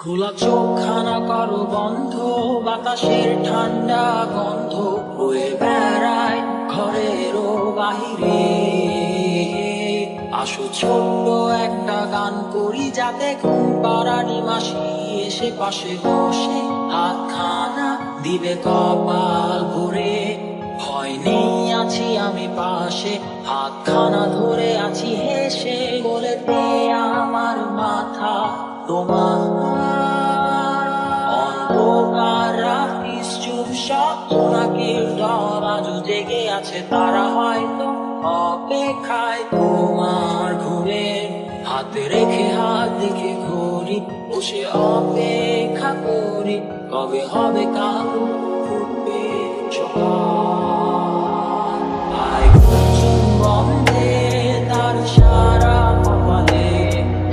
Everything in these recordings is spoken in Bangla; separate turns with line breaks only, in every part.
খোলা চোখখানা করো বন্ধ, বাতাসের ঠান্ডা গন্ধ হয়ে বেড়ায় ঘরেরও বাহিরে। আসো ছোট্ট একটা গান করি, যাতে ঘুম পাড়ানি মাসি এসে পাশে বসে হাতখানা দিবে কপাল ভরে। ভয় নেই, আছি আমি পাশে, হাতখানা ধরে আছি হেসে, বলে দে আমার মাথা তোমার। অন্ধকার রাত্রি চুপচাপ সোনাকির দল আজও জেগে আছে, তারা হয়তো অপেক্ষায় তোমার ঘুমের। হাতে রেখে হাত দেখে ঘড়ি, বসে অপেক্ষা করি, কবে হবে কাল ফুটবে সকাল। আয় ঘুম বন্ধে তার সারা কপালে,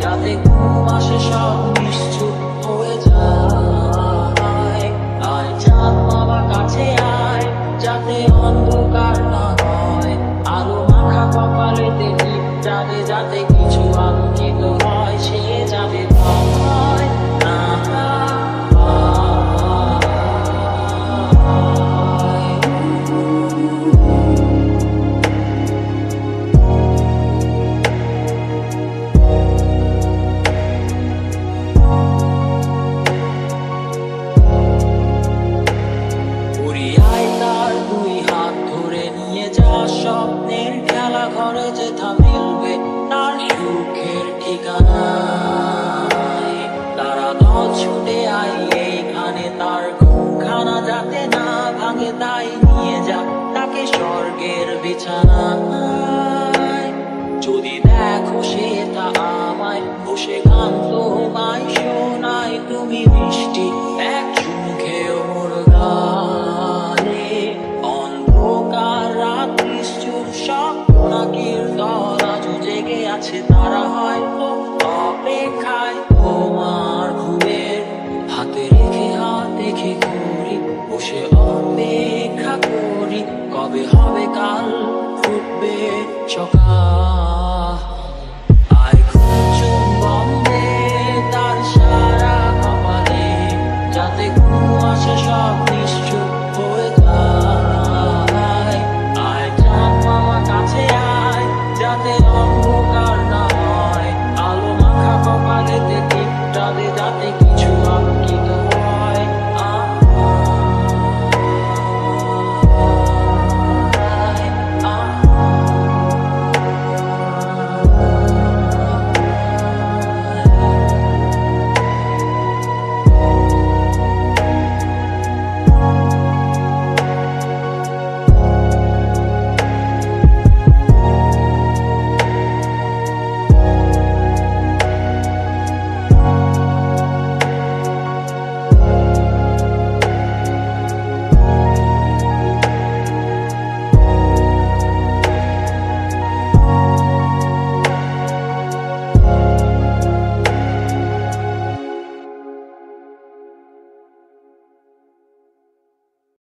যাতে ঘুম আসে সব নিশ্চুপ হয়ে যায়। আয় চাঁদ বাবা কাছে আয়, যাতে অন্ধকার না হয়, আলো মাখা কপালেতে যাতে যাতে কিছু আলোকিত হয়, সে যাবে ভয় না স্বপ্নের খেলা ঘরে যেথা মিলবে তার সুখের ঠিকানায়। তারা দল ছুটে আই এইখানে, তার ঘুমখানা যাতে না ভাঙে, তাই নিয়ে যা তাকে স্বর্গের বিছানায়। যদি দেখো সে তা আমায় বসে গান তোমায় শোনায়, তুমি মিষ্টি এক চুম খেয়েও মোর গালে। অন্ধকার রাত্রি চুপচাপ সোনাকির দল আজও জেগে আছে, তারা হয়তো অপেক্ষায় তোমার ঘুমের। হাতে রেখে হাত দেখে ঘুরি, বসে অপেক্ষা করি, কবে হবে কাল ফুটবে সকাল।